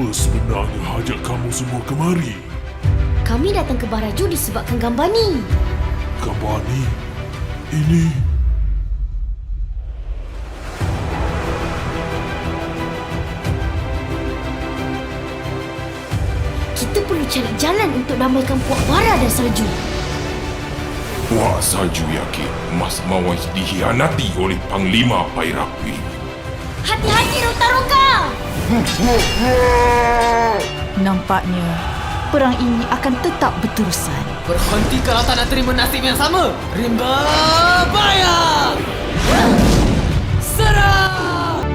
Apa sebenarnya hajat kamu semua kemari? Kami datang ke Baraju disebabkan gambar ni. Gambar ni? Ini... Kita perlu cari jalan untuk damaikan Puak Bara dan Salju. Puak Salju yakin Mas Mawais dikhianati oleh Panglima Pairapi. Hati-hati, Roka-Roka! Nampaknya perang ini akan tetap berterusan. Berhenti kalau tak nak terima nasib yang sama. Rimba bayar! Serang!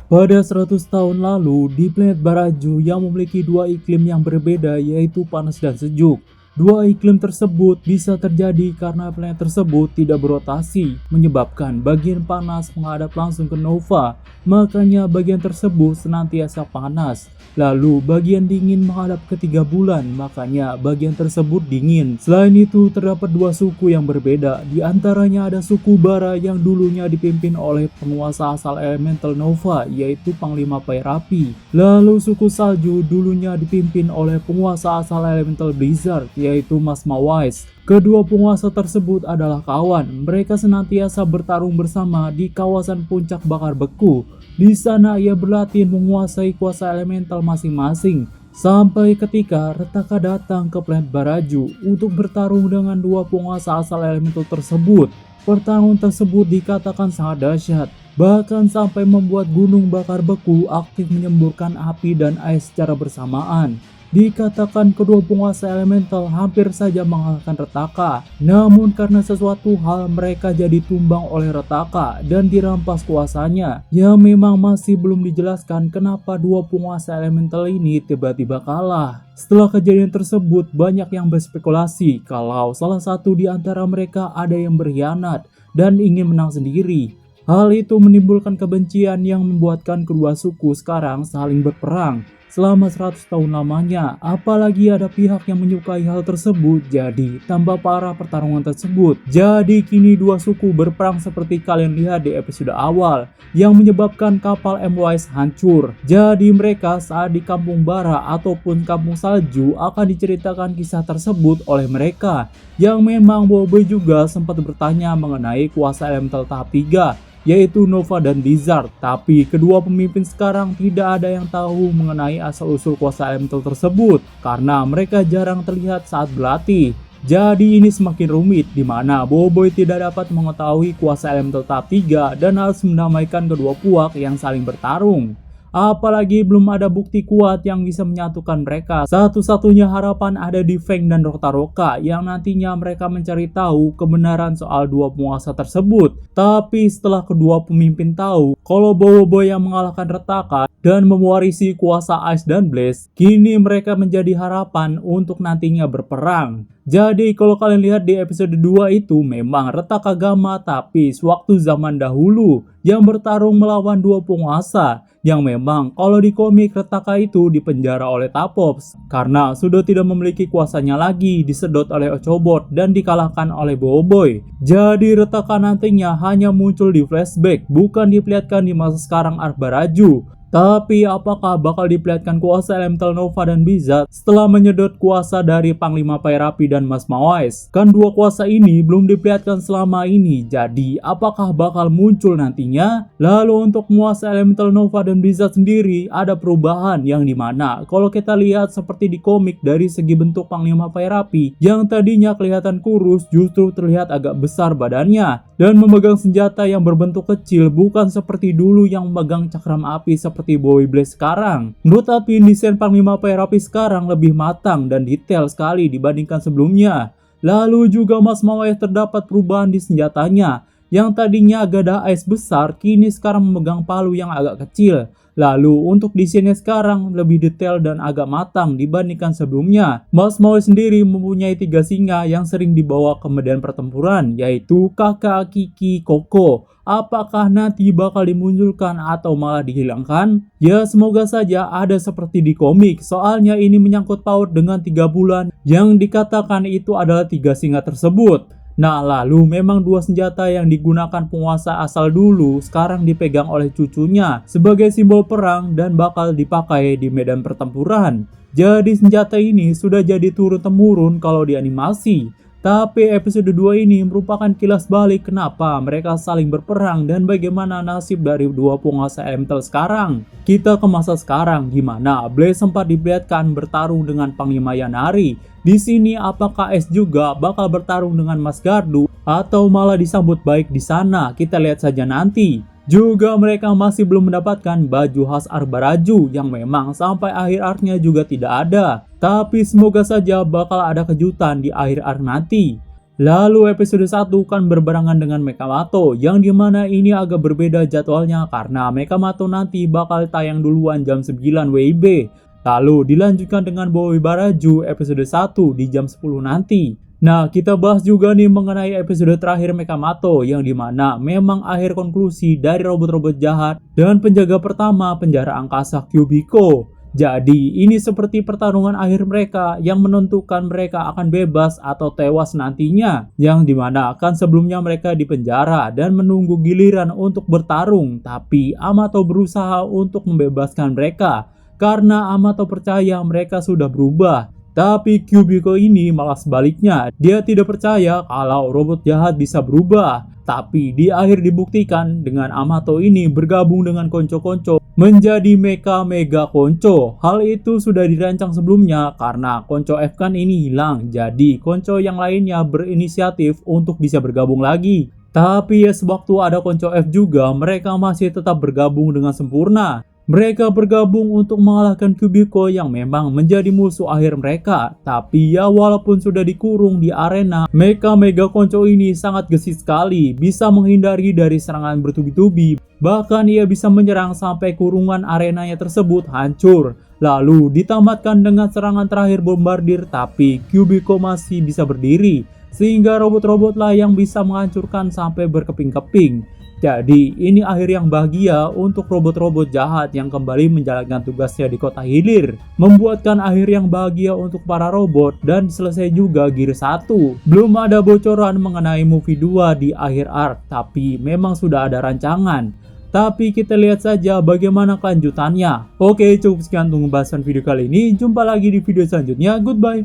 Pada 100 tahun lalu, di planet Baraju yang memiliki dua iklim yang berbeda yaitu panas dan sejuk. Dua iklim tersebut bisa terjadi karena planet tersebut tidak berotasi, menyebabkan bagian panas menghadap langsung ke nova, makanya bagian tersebut senantiasa panas. Lalu bagian dingin menghadap ke 3 bulan, makanya bagian tersebut dingin. Selain itu terdapat dua suku yang berbeda, di antaranya ada suku Bara yang dulunya dipimpin oleh penguasa asal elemental nova yaitu Panglima Pairapi. Lalu suku Salju dulunya dipimpin oleh penguasa asal elemental blizzard yaitu Mas Mawais. Kedua penguasa tersebut adalah kawan. Mereka senantiasa bertarung bersama di kawasan puncak bakar beku. Di sana ia berlatih menguasai kuasa elemental masing-masing. Sampai ketika Retaka datang ke planet Baraju untuk bertarung dengan dua penguasa asal elemental tersebut. Pertarungan tersebut dikatakan sangat dahsyat. Bahkan sampai membuat gunung bakar beku aktif menyemburkan api dan air secara bersamaan. Dikatakan kedua penguasa elemental hampir saja mengalahkan Retaka. Namun karena sesuatu hal mereka jadi tumbang oleh Retaka dan dirampas kuasanya. Yang memang masih belum dijelaskan kenapa dua penguasa elemental ini tiba-tiba kalah. Setelah kejadian tersebut banyak yang berspekulasi kalau salah satu di antara mereka ada yang berkhianat dan ingin menang sendiri. Hal itu menimbulkan kebencian yang membuatkan kedua suku sekarang saling berperang selama 100 tahun lamanya. Apalagi ada pihak yang menyukai hal tersebut, jadi tambah parah pertarungan tersebut. Jadi kini dua suku berperang seperti kalian lihat di episode awal yang menyebabkan kapal MWS hancur. Jadi mereka saat di kampung Bara ataupun kampung Salju akan diceritakan kisah tersebut oleh mereka. Yang memang Boboiboy juga sempat bertanya mengenai kuasa elemental tahap 3 yaitu Nova dan Blizzard, tapi kedua pemimpin sekarang tidak ada yang tahu mengenai asal-usul kuasa elemental tersebut karena mereka jarang terlihat saat berlatih. Jadi ini semakin rumit di mana Boboiboy tidak dapat mengetahui kuasa elemental tahap 3 dan harus mendamaikan kedua puak yang saling bertarung. Apalagi belum ada bukti kuat yang bisa menyatukan mereka. Satu-satunya harapan ada di Feng dan Roka-Roka yang nantinya mereka mencari tahu kebenaran soal dua penguasa tersebut. Tapi setelah kedua pemimpin tahu kalau Boboiboy yang mengalahkan Retaka dan mewarisi kuasa Ice dan Blaze, kini mereka menjadi harapan untuk nantinya berperang. Jadi kalau kalian lihat di episode 2 itu memang Retaka Gama tapi sewaktu zaman dahulu yang bertarung melawan dua penguasa yang memang kalau di komik Retaka itu dipenjara oleh Tapops karena sudah tidak memiliki kuasanya lagi, disedot oleh Ochobot dan dikalahkan oleh Boboiboy. Jadi Retaka nantinya hanya muncul di flashback, bukan diperlihatkan di masa sekarang Arc Baraju. Tapi apakah bakal diperlihatkan kuasa elemental Nova dan Blizzard setelah menyedot kuasa dari Panglima Pairapi dan Mas Mawais? Kan dua kuasa ini belum diperlihatkan selama ini, jadi apakah bakal muncul nantinya? Lalu untuk kuasa elemental Nova dan Blizzard sendiri ada perubahan yang dimana kalau kita lihat seperti di komik dari segi bentuk Panglima Pairapi yang tadinya kelihatan kurus justru terlihat agak besar badannya dan memegang senjata yang berbentuk kecil, bukan seperti dulu yang memegang cakram api seperti Boboiboy sekarang. Menurut Alvin, desain Panglima Pairapi sekarang lebih matang dan detail sekali dibandingkan sebelumnya. Lalu juga Mas Mawais terdapat perubahan di senjatanya. Yang tadinya gada ice besar, kini sekarang memegang palu yang agak kecil. Lalu untuk desainnya sekarang lebih detail dan agak matang dibandingkan sebelumnya. Mas Mawais sendiri mempunyai 3 singa yang sering dibawa ke medan pertempuran, yaitu Kakak, Kiki, Koko. Apakah nanti bakal dimunculkan atau malah dihilangkan? Ya semoga saja ada seperti di komik, soalnya ini menyangkut paut dengan 3 bulan yang dikatakan itu adalah 3 singa tersebut. Nah, lalu memang dua senjata yang digunakan penguasa asal dulu sekarang dipegang oleh cucunya sebagai simbol perang dan bakal dipakai di medan pertempuran. Jadi senjata ini sudah jadi turun-temurun kalau di animasi. Tapi episode 2 ini merupakan kilas balik kenapa mereka saling berperang dan bagaimana nasib dari dua penguasa elemental sekarang. Kita ke masa sekarang di mana Blaze sempat diperlihatkan bertarung dengan Panglima Yanari. Di sini apakah Ace juga bakal bertarung dengan Mas Gardu atau malah disambut baik di sana? Kita lihat saja nanti. Juga mereka masih belum mendapatkan baju khas arc Baraju yang memang sampai akhir arc-nya juga tidak ada. Tapi semoga saja bakal ada kejutan di akhir arc nanti. Lalu episode 1 kan berbarengan dengan Mekamato yang dimana ini agak berbeda jadwalnya karena Mekamato nanti bakal tayang duluan jam 9 WIB. Lalu dilanjutkan dengan Bowie Baraju episode 1 di jam 10 nanti. Nah, kita bahas juga nih mengenai episode terakhir Mekamato yang dimana memang akhir konklusi dari robot-robot jahat dan penjaga pertama penjara angkasa Kyubiko. Jadi ini seperti pertarungan akhir mereka yang menentukan mereka akan bebas atau tewas nantinya. Yang dimana kan sebelumnya mereka di penjara dan menunggu giliran untuk bertarung. Tapi Amato berusaha untuk membebaskan mereka karena Amato percaya mereka sudah berubah. Tapi Kyubiko ini malah sebaliknya, dia tidak percaya kalau robot jahat bisa berubah. Tapi di akhir dibuktikan dengan Amato ini bergabung dengan konco-konco menjadi Mecha Mega Konco. Hal itu sudah dirancang sebelumnya karena konco F kan ini hilang, jadi konco yang lainnya berinisiatif untuk bisa bergabung lagi. Tapi ya sewaktu ada konco F juga, mereka masih tetap bergabung dengan sempurna. Mereka bergabung untuk mengalahkan Kyubiko yang memang menjadi musuh akhir mereka. Tapi ya walaupun sudah dikurung di arena, Mecha Mega Konco ini sangat gesit sekali, bisa menghindari dari serangan bertubi-tubi. Bahkan ia bisa menyerang sampai kurungan arenanya tersebut hancur. Lalu ditamatkan dengan serangan terakhir bombardir, tapi Kyubiko masih bisa berdiri. Sehingga robot-robotlah yang bisa menghancurkan sampai berkeping-keping. Jadi ini akhir yang bahagia untuk robot-robot jahat yang kembali menjalankan tugasnya di kota hilir. Membuatkan akhir yang bahagia untuk para robot dan selesai juga Gear 1. Belum ada bocoran mengenai movie 2 di akhir arc, tapi memang sudah ada rancangan. Tapi kita lihat saja bagaimana kelanjutannya. Oke, cukup sekian untuk pembahasan video kali ini. Jumpa lagi di video selanjutnya. Goodbye.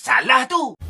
Salah tu.